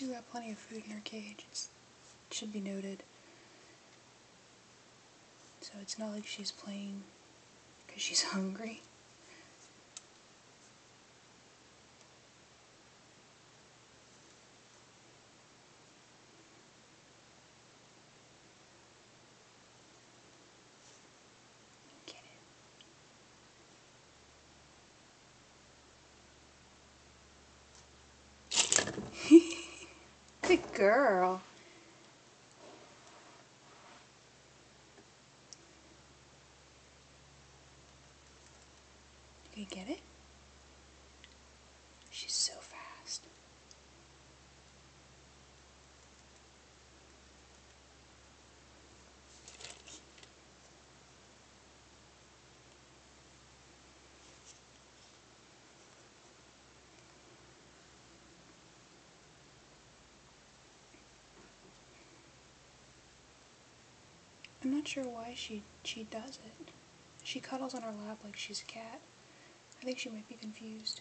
She's got plenty of food in her cage, it should be noted. So it's not like she's playing because she's hungry. Get it. Good girl. You get it? She's so fast. I'm not sure why she does it. She cuddles on her lap like she's a cat. I think she might be confused.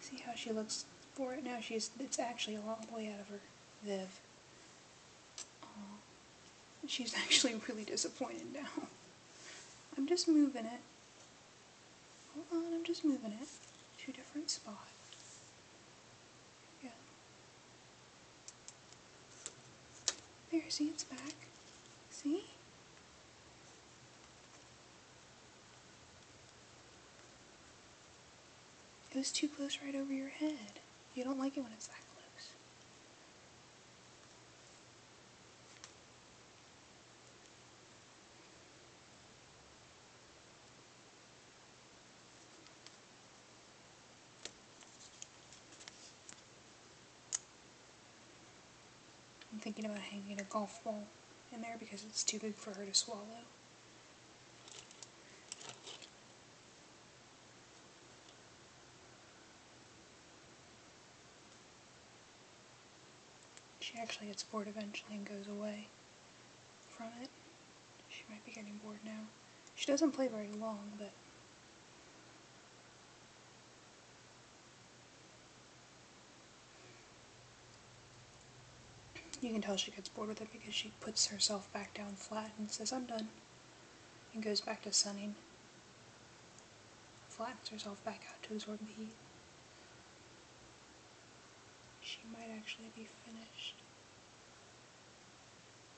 See how she looks for it now? It's actually a long way out of her viv. Aww. She's actually really disappointed now. I'm just moving it. Hold on, I'm just moving it to a different spot. Yeah. There, see, it's back. See? It was too close right over your head. You don't like it when it's that close. I'm thinking about hanging a golf ball in there because it's too big for her to swallow. She actually gets bored eventually and goes away from it. She might be getting bored now. She doesn't play very long, but you can tell she gets bored with it because she puts herself back down flat and says, "I'm done," and goes back to sunning. Flattens herself back out to absorb the heat. She might actually be finished.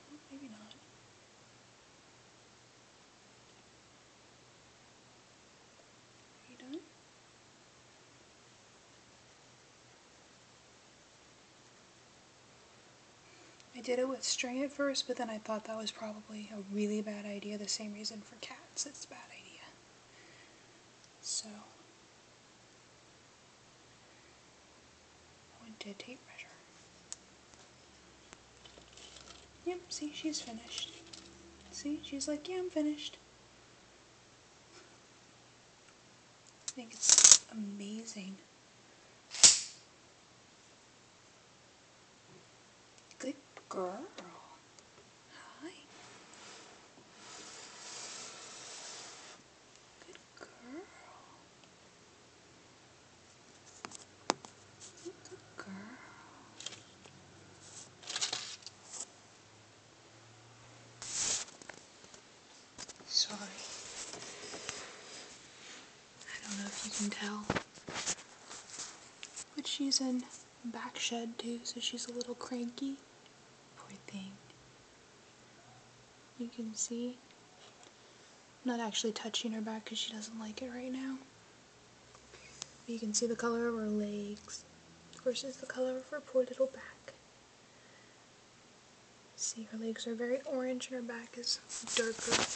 Well, maybe not. Are you done? I did it with string at first, but then I thought that was probably a really bad idea. The same reason for cats, it's a bad idea. So, I went to tape measure. Yep, see, she's finished. See, she's like, yeah, I'm finished. I think it's amazing. Good girl. Hi. Good girl. Good girl. Sorry. I don't know if you can tell. But she's in back shed too, so she's a little cranky. Poor thing. You can see. I'm not actually touching her back because she doesn't like it right now. But you can see the color of her legs versus the color of her poor little back. See, her legs are very orange and her back is darker. Let's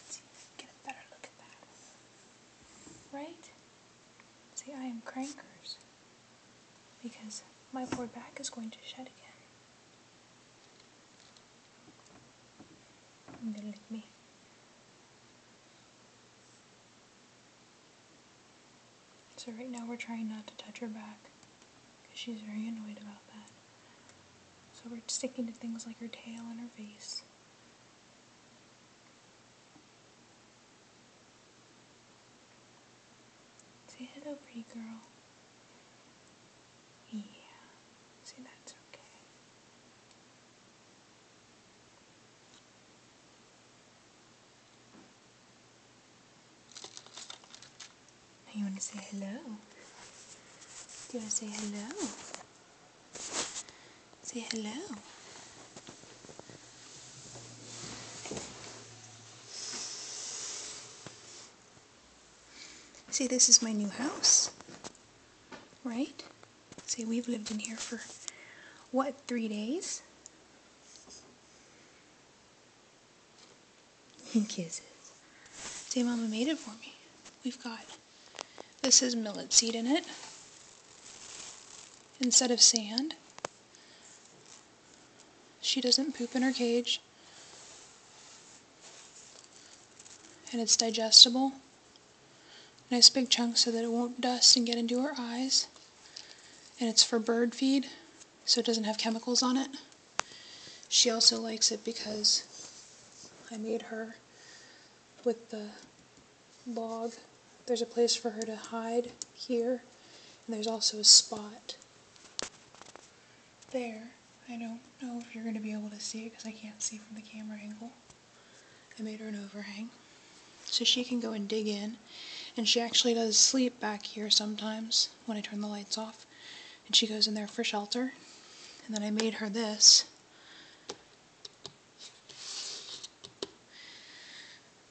see, get a better look at that. Right? See, I am crankers because my poor back is going to shed again. I'm gonna lick me. So right now we're trying not to touch her back because she's very annoyed about that. So So we're sticking to things like her tail and her face. Say hello, pretty girl. Yeah. See, that's okay. You want to say hello? Do you want to say hello? Say hello. See, this is my new house, right? See, we've lived in here for, what, 3 days? Kisses. See, Mama made it for me. We've got, this is millet seed in it, instead of sand. She doesn't poop in her cage. And it's digestible. Nice big chunk so that it won't dust and get into her eyes. And it's for bird feed, so it doesn't have chemicals on it. She also likes it because I made her with the log. There's a place for her to hide here, and there's also a spot there. I don't know if you're going to be able to see it because I can't see from the camera angle. I made her an overhang so she can go and dig in, and she actually does sleep back here sometimes when I turn the lights off, and she goes in there for shelter. And then I made her this,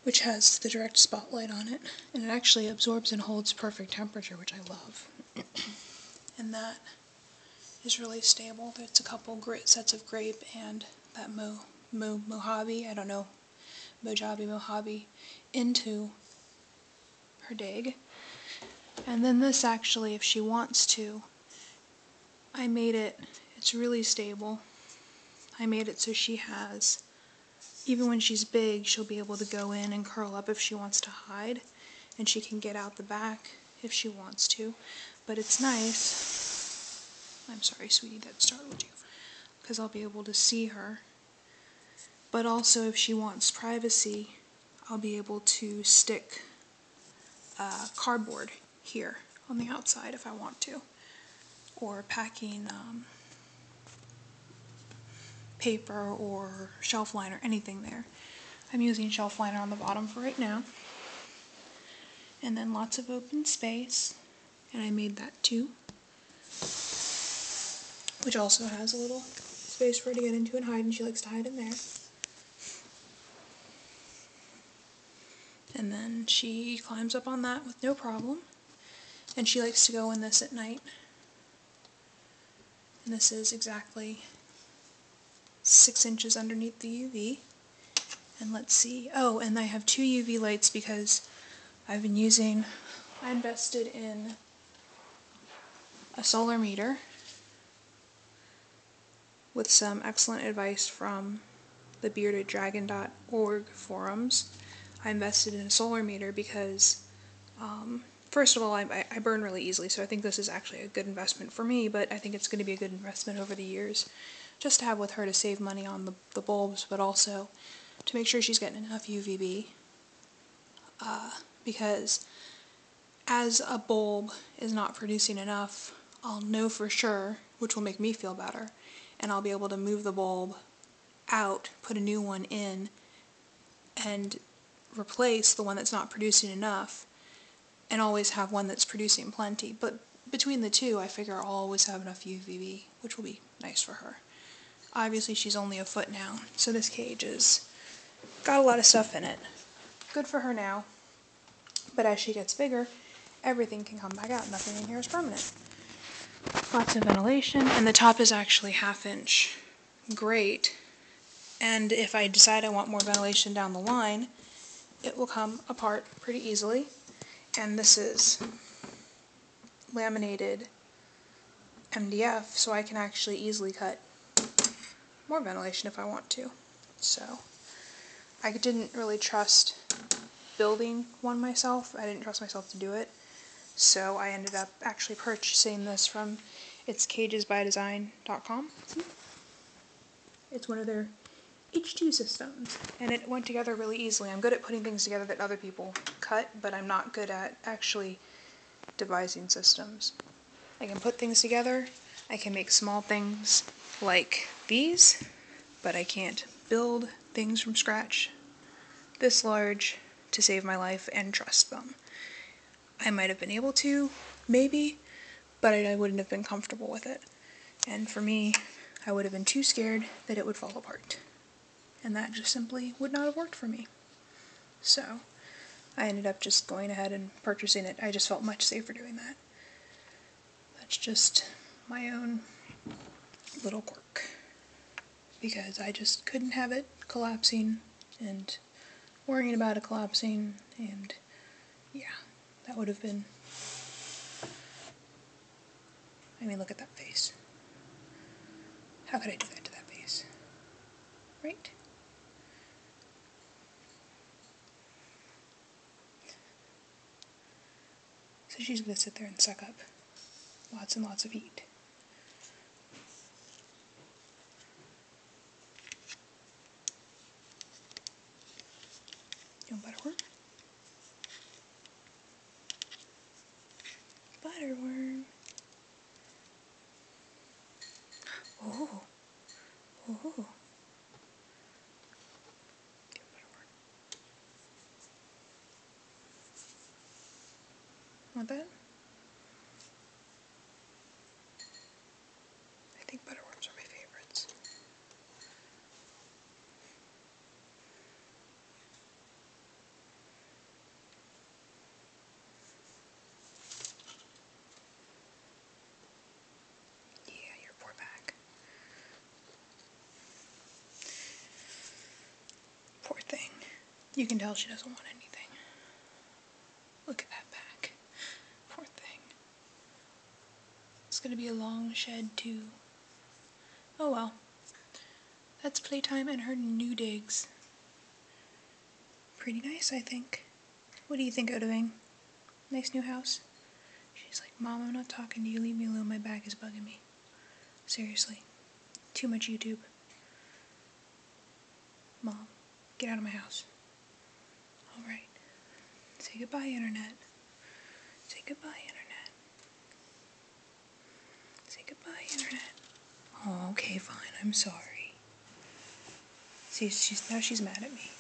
which has the direct spotlight on it, and it actually absorbs and holds perfect temperature, which I love. And that is really stable. It's a couple sets of grape and that Mojave, I don't know, Mojave into her dig. And then this actually, if she wants to, I made it, it's really stable. I made it so she has, even when she's big, she'll be able to go in and curl up if she wants to hide, and she can get out the back if she wants to. But it's nice. I'm sorry, sweetie, that startled you, because I'll be able to see her. But also, if she wants privacy, I'll be able to stick cardboard here on the outside if I want to, or packing paper or shelf liner, anything there. I'm using shelf liner on the bottom for right now. And then lots of open space, and I made that too, which also has a little space for her to get into and hide, and she likes to hide in there. And then she climbs up on that with no problem, and she likes to go in this at night. And this is exactly 6 inches underneath the UV. And let's see, oh, and I have 2 UV lights because I invested in a solar meter with some excellent advice from the beardeddragon.org forums. I invested in a solar meter because, first of all, I burn really easily, so I think this is actually a good investment for me, but I think it's going to be a good investment over the years, just to have with her to save money on the bulbs, but also to make sure she's getting enough UVB, because as a bulb is not producing enough, I'll know for sure, which will make me feel better, and I'll be able to move the bulb out, put a new one in, and replace the one that's not producing enough, and always have one that's producing plenty. But between the two, I figure I'll always have enough UVB, which will be nice for her. Obviously, she's only a foot now, so this cage has got a lot of stuff in it. Good for her now, but as she gets bigger, everything can come back out. Nothing in here is permanent. Lots of ventilation, and the top is actually 1/2 inch grate. And if I decide I want more ventilation down the line, it will come apart pretty easily. And this is laminated MDF, so I can actually easily cut more ventilation if I want to. So I didn't really trust building one myself. I didn't trust myself to do it. So I ended up actually purchasing this from cagesbydesign.com. It's one of their H2 systems, and it went together really easily. I'm good at putting things together that other people cut, but I'm not good at actually devising systems. I can put things together, I can make small things like these, but I can't build things from scratch this large to save my life and trust them. I might have been able to, maybe, but I wouldn't have been comfortable with it. And for me, I would have been too scared that it would fall apart. And that just simply would not have worked for me. So, I ended up just going ahead and purchasing it. I just felt much safer doing that. That's just my own little quirk. Because I just couldn't have it collapsing and worrying about it collapsing, and yeah, that would have been... I mean, look at that face. How could I do that to that face? Right? So she's gonna sit there and suck up lots and lots of heat. You want butterworm? Butterworm. Oh. Oh. Get butterworm. Want that? I think butterworms are my favorites. Yeah, your poor back. Poor thing. You can tell she doesn't want anything. Look at that back. Poor thing. It's gonna be a long shed too. Oh well. That's playtime and her new digs. Pretty nice, I think. What do you think, Odahviing? Nice new house? She's like, Mom, I'm not talking to you. Leave me alone. My back is bugging me. Seriously. Too much YouTube. Mom, get out of my house. Alright. Say goodbye, Internet. Say goodbye, Internet. Say goodbye, Internet. Oh, okay, fine. I'm sorry. See, now she's mad at me.